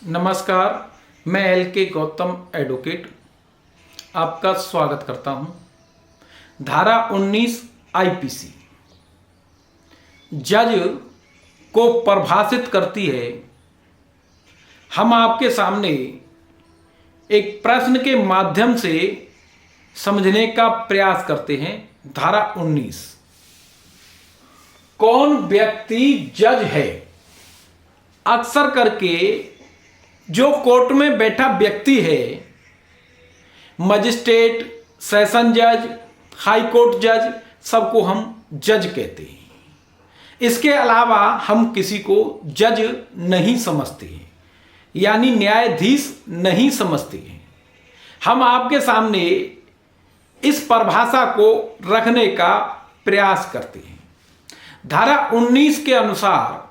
नमस्कार, मैं एल के गौतम एडवोकेट आपका स्वागत करता हूं। धारा 19 आईपीसी जज को परिभाषित करती है। हम आपके सामने एक प्रश्न के माध्यम से समझने का प्रयास करते हैं। धारा 19, कौन व्यक्ति जज है? अक्सर करके जो कोर्ट में बैठा व्यक्ति है, मजिस्ट्रेट, सेशन जज, हाई कोर्ट जज, सबको हम जज कहते हैं। इसके अलावा हम किसी को जज नहीं समझते हैं, यानी न्यायाधीश नहीं समझते हैं। हम आपके सामने इस परिभाषा को रखने का प्रयास करते हैं। धारा 19 के अनुसार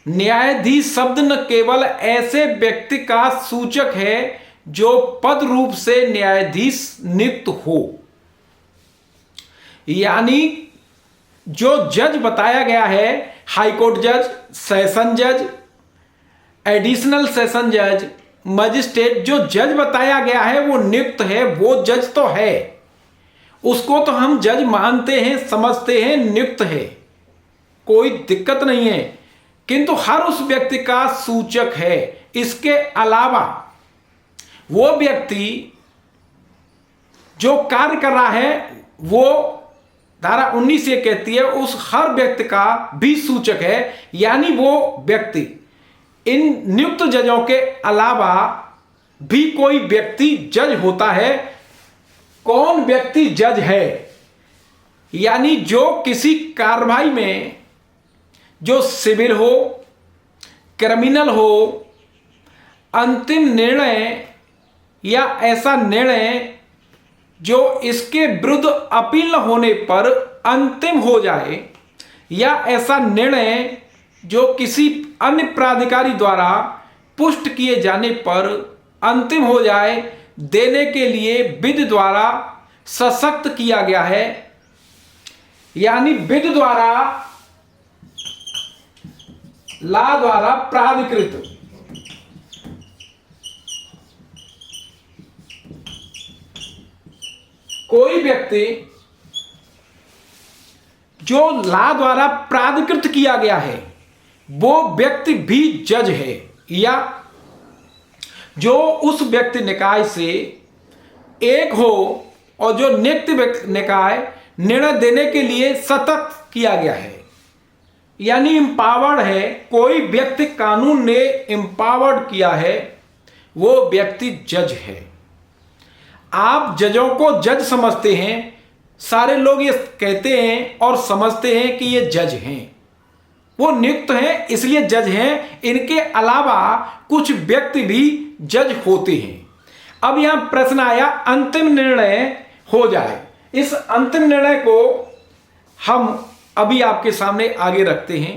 न्यायाधीश शब्द न केवल ऐसे व्यक्ति का सूचक है जो पद रूप से न्यायाधीश नियुक्त हो, यानी जो जज बताया गया है, हाई कोर्ट जज, सेशन जज, एडिशनल सेशन जज, मजिस्ट्रेट, जो जज बताया गया है वो नियुक्त है, वो जज तो है, उसको तो हम जज मानते हैं, समझते हैं, नियुक्त है, कोई दिक्कत नहीं है। किंतु हर उस व्यक्ति का सूचक है। इसके अलावा वो व्यक्ति जो कार्य कर रहा है वो धारा 19 ये कहती है उस हर व्यक्ति का भी सूचक है, यानी वो व्यक्ति इन नियुक्त जजों के अलावा भी कोई व्यक्ति जज होता है। कौन व्यक्ति जज है? यानी जो किसी कार्रवाई में, जो सिविल हो, क्रिमिनल हो, अंतिम निर्णय या ऐसा निर्णय जो इसके विरुद्ध अपील न होने पर अंतिम हो जाए, या ऐसा निर्णय जो किसी अन्य प्राधिकारी द्वारा पुष्ट किए जाने पर अंतिम हो जाए, देने के लिए विधि द्वारा सशक्त किया गया है, यानी विधि द्वारा, ला द्वारा प्राधिकृत, कोई व्यक्ति जो ला द्वारा प्राधिकृत किया गया है वो व्यक्ति भी जज है, या जो उस व्यक्ति निकाय से एक हो और जो नियुक्त निकाय निर्णय देने के लिए सतत किया गया है, यानी एम्पावर्ड है। कोई व्यक्ति कानून ने एम्पावर्ड किया है, वो व्यक्ति जज है। आप जजों को जज समझते हैं, सारे लोग ये कहते हैं और समझते हैं कि ये जज हैं, वो नियुक्त हैं इसलिए जज हैं। इनके अलावा कुछ व्यक्ति भी जज होते हैं। अब यहां प्रश्न आया, अंतिम निर्णय हो जाए। इस अंतिम निर्णय को हम अभी आपके सामने आगे रखते हैं।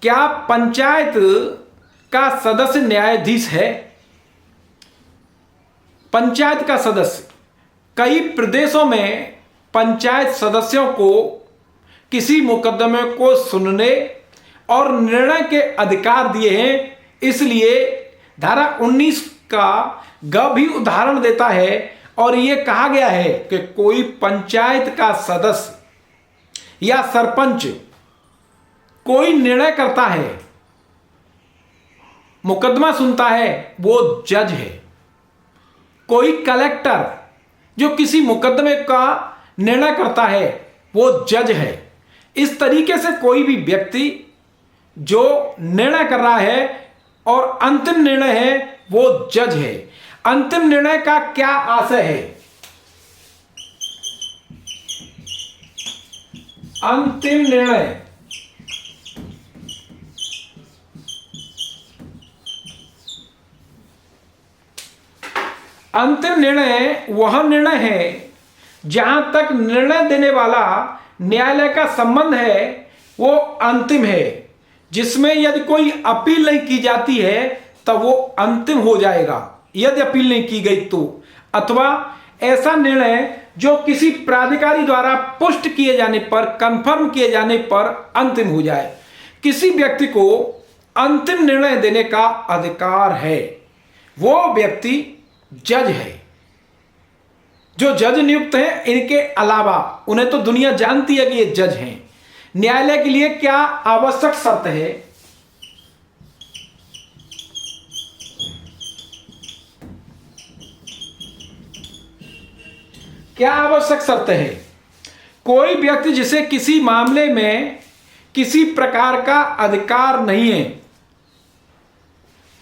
क्या पंचायत का सदस्य न्यायाधीश है? पंचायत का सदस्य, कई प्रदेशों में पंचायत सदस्यों को किसी मुकदमे को सुनने और निर्णय के अधिकार दिए हैं। इसलिए धारा 19 का ग भी उदाहरण देता है और यह कहा गया है कि कोई पंचायत का सदस्य या सरपंच कोई निर्णय करता है, मुकदमा सुनता है, वो जज है। कोई कलेक्टर जो किसी मुकदमे का निर्णय करता है वो जज है। इस तरीके से कोई भी व्यक्ति जो निर्णय कर रहा है और अंतिम निर्णय है वो जज है। अंतिम निर्णय का क्या आशय है? अंतिम निर्णय अंतिम निर्णय वह निर्णय है जहां तक निर्णय देने वाला न्यायालय का संबंध है वो अंतिम है, जिसमें यदि कोई अपील नहीं की जाती है तब वो अंतिम हो जाएगा, यदि अपील नहीं की गई तो, अथवा ऐसा निर्णय जो किसी प्राधिकारी द्वारा पुष्ट किए जाने पर, कंफर्म किए जाने पर अंतिम हो जाए। किसी व्यक्ति को अंतिम निर्णय देने का अधिकार है, वो व्यक्ति जज है। जो जज नियुक्त हैं, इनके अलावा उन्हें तो दुनिया जानती है कि ये जज हैं। न्यायालय के लिए क्या आवश्यक शर्त है? क्या आवश्यक शर्त है? कोई व्यक्ति जिसे किसी मामले में किसी प्रकार का अधिकार नहीं है,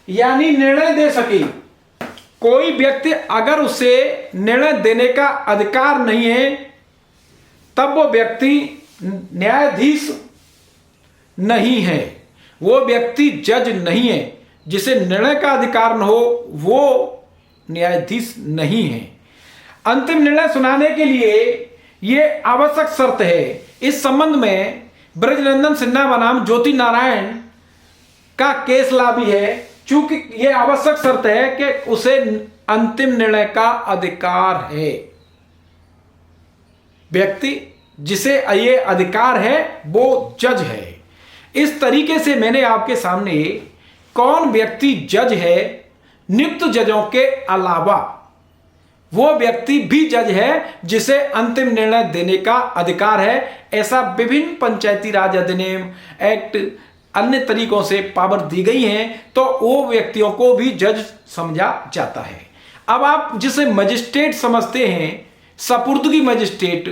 यानी निर्णय दे सके, कोई व्यक्ति अगर उसे निर्णय देने का अधिकार नहीं है, तब वो व्यक्ति न्यायाधीश नहीं है, वो व्यक्ति जज नहीं है। जिसे निर्णय का अधिकार न हो वो न्यायाधीश नहीं है। अंतिम निर्णय सुनाने के लिए ये आवश्यक शर्त है। इस संबंध में ब्रजनंदन सिन्हा बनाम ज्योति नारायण का केस ला भी है, चूंकि यह आवश्यक शर्त है कि उसे अंतिम निर्णय का अधिकार है। व्यक्ति जिसे ये अधिकार है वो जज है। इस तरीके से मैंने आपके सामने कौन व्यक्ति जज है, नियुक्त जजों के अलावा वो व्यक्ति भी जज है जिसे अंतिम निर्णय देने का अधिकार है। ऐसा विभिन्न पंचायती राज अधिनियम एक्ट अन्य तरीकों से पावर दी गई हैं, तो वो व्यक्तियों को भी जज समझा जाता है। अब आप जिसे मजिस्ट्रेट समझते हैं, सपुर्दगी मजिस्ट्रेट,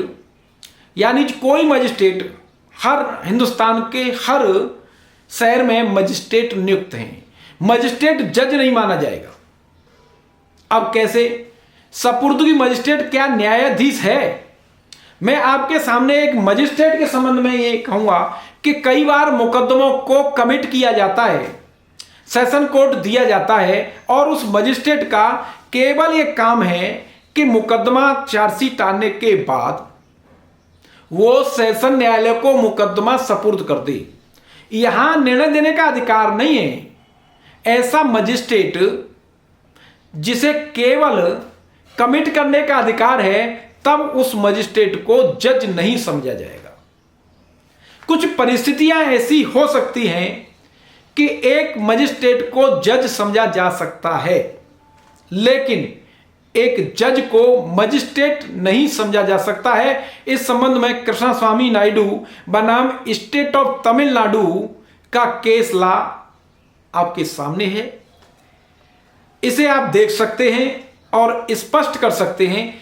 यानी कोई मजिस्ट्रेट, हर हिंदुस्तान के हर शहर में मजिस्ट्रेट नियुक्त हैं। मजिस्ट्रेट जज नहीं माना जाएगा। अब कैसे? सपुर्दगी मजिस्ट्रेट क्या न्यायाधीश है? मैं आपके सामने एक मजिस्ट्रेट के संबंध में ये कहूंगा कि कई बार मुकदमों को कमिट किया जाता है, सेशन कोर्ट दिया जाता है, और उस मजिस्ट्रेट का केवल ये काम है कि मुकदमा चार्जशीट आने के बाद वो सेशन न्यायालय को मुकदमा सपुर्द कर दे। यहां निर्णय देने का अधिकार नहीं है। ऐसा मजिस्ट्रेट जिसे केवल कमिट करने का अधिकार है, तब उस मजिस्ट्रेट को जज नहीं समझा जाएगा। कुछ परिस्थितियां ऐसी हो सकती हैं कि एक मजिस्ट्रेट को जज समझा जा सकता है, लेकिन एक जज को मजिस्ट्रेट नहीं समझा जा सकता है। इस संबंध में कृष्णस्वामी नायडू बनाम स्टेट ऑफ तमिलनाडु का केस ला आपके सामने है। इसे आप देख सकते हैं और स्पष्ट कर सकते हैं।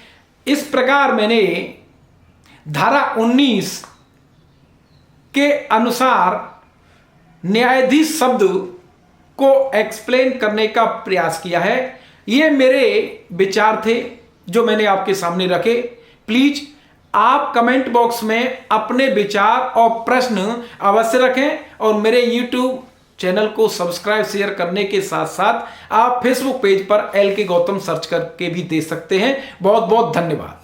इस प्रकार मैंने धारा 19 के अनुसार न्यायाधीश शब्द को एक्सप्लेन करने का प्रयास किया है। ये मेरे विचार थे जो मैंने आपके सामने रखे। प्लीज आप कमेंट बॉक्स में अपने विचार और प्रश्न अवश्य रखें, और मेरे YouTube चैनल को सब्सक्राइब शेयर करने के साथ साथ आप फेसबुक पेज पर LK गौतम सर्च करके भी दे सकते हैं। बहुत बहुत धन्यवाद।